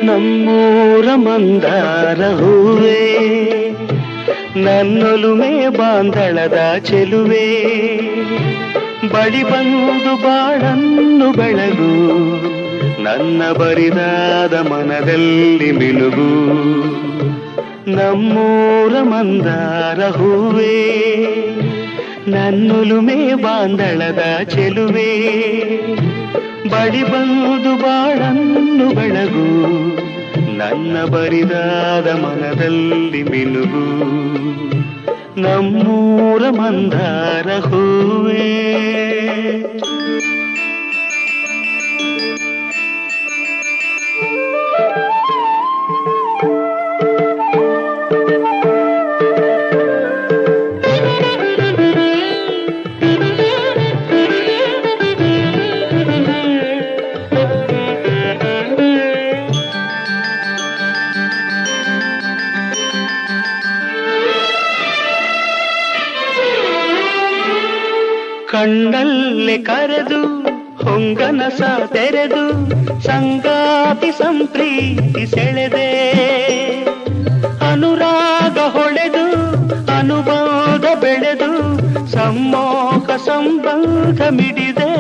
ನಮ್ಮೂರ ಮಂದಾರ ಹೂವೇ, ನನ್ನೊಲುಮೆ ಬಾಂಧಳದ ಚೆಲುವೆ, ಬಳಿ ಬಂದು ಬಾಳನ್ನು ಬೆಳಗು, ನನ್ನ ಬರಿದಾದ ಮನದಲ್ಲಿ ಮಿನುಗು. ನಮ್ಮೂರ ಮಂದಾರ ಹೂವೇ, ನನ್ನೊಲುಮೆ ಬಾಂಧಳದ ಚೆಲುವೆ, ಬಳಿ ಬಂದು ಬಾಳನ್ನು ಬೆಳಗು, ನನ್ನ ಬರಿದಾದ ಮನದಲ್ಲಿ ಮಿನುಗು. ನಮ್ಮೂರ ಮಂದಾರ ಹೂವೇ. ಕಣ್ಣಲ್ಲಿ ಕರೆದು ಹೊಂಗನಸ ತೆರೆದು ಸಂಗಾತಿ ಸಂಪ್ರೀತಿ ಸೆಳೆದೆ, ಅನುರಾಗ ಹೊಳೆದು ಅನುಬೋಧ ಬೆಳೆದು ಸಮ್ಮೋಹ ಸಂಬಂಧ ಮಿಡಿದೆ.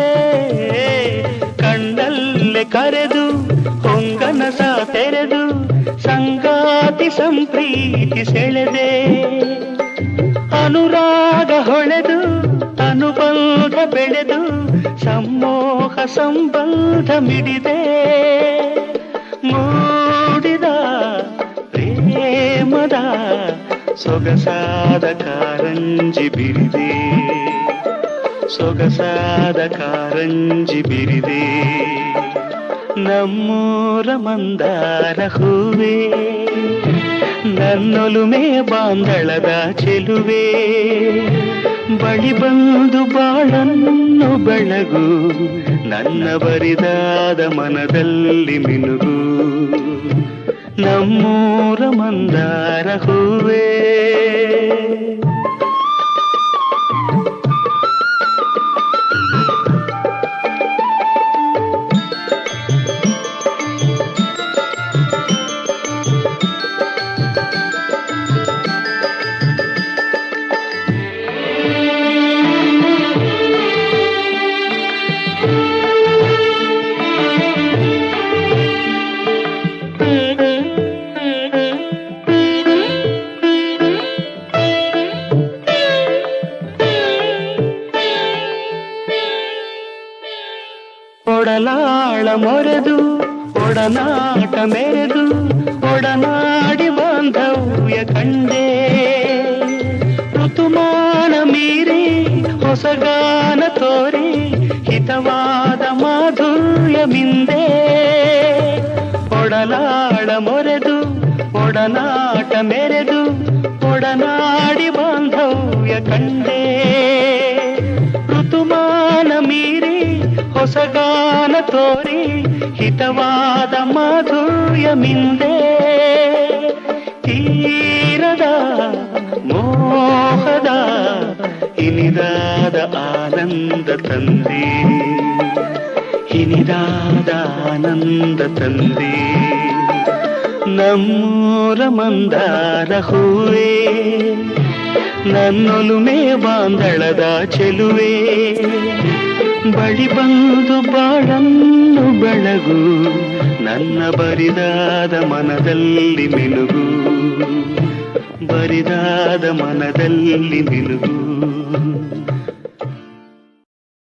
ಕಣ್ಣಲ್ಲಿ ಕರೆದು ಹೊಂಗನಸ ತೆರೆದು ಸಂಗಾತಿ ಸಂಪ್ರೀತಿ ಸೆಳೆದೆ, ಅನುರಾಗ ಹೊಳೆದು ಅನುಬಂಧ ಬೆಳೆದು ಸಮ್ಮೋಹ ಸಂಬಂಧ ಮಿಡಿದೆ. ಮೂಡಿದ ಪ್ರೇಮದ ಸೊಗಸಾದ ಕಾರಂಜಿ ಬಿರಿದೆ, ಸೊಗಸಾದ ಕಾರಂಜಿ ಬಿರಿದೆ. ನಮ್ಮೂರ ಮಂದಾರ ಹೂವೇ, ನನ್ನೊಲುಮೆ ಬಾಂಧಳದ ಚೆಲುವೆ, ಬಳಿ ಬಂದು ಬಾಳನ್ನು ಬೆಳಗು, ನನ್ನ ಬರಿದಾದ ಮನದಲ್ಲಿ ಮಿನುಗು. ನಮ್ಮೂರ ಮಂದಾರ ಹೂವೇ. ಒಡಲಾಳ ಮೊರೆದು ಒಡನಾಟ ಮೆರೆದು ಒಡನಾಡಿ ಬಾಂಧವ್ಯ ಕಂಡೆ, ಋತುಮಾನ ಮೀರಿ ಹೊಸಗಾನ ತೋರಿ ಹಿತವಾದ ಮಾಧುರ್ಯ ಮಿಂದೆ. ಒಡಲಾಳ ಮೊರೆದು ಒಡನಾಟ ಮೆರೆದು ಒಡನಾಡಿ ಬಾಂಧವ್ಯ ಕಂಡೆ, ಋತುಮಾನ ಮೀರಿ ಹೊಸಗಾನ ತೋರಿ ಹಿತವಾದ ಮಾಧುರ್ಯ ಮಿಂದೆ. ತೀರದ ಮೋಹದ ಇನಿದಾದ ಆನಂದ ತಂದೆ, ಇನಿದಾದ ಆನಂದ ತಂದೆ. ನಮ್ಮೂರ ಮಂದಾರ ಹೂವೇ, ನನ್ನೊಲುಮೆ ಬಾಂಧಳದ ಚೆಲುವೆ, ಬಳಿ ಬಂದು ಬಾಳನ್ನು ಬೆಳಗು, ನನ್ನ ಬರಿದಾದ ಮನದಲ್ಲಿ ಮಿನುಗು, ಬರಿದಾದ ಮನದಲ್ಲಿ ಮಿನುಗು.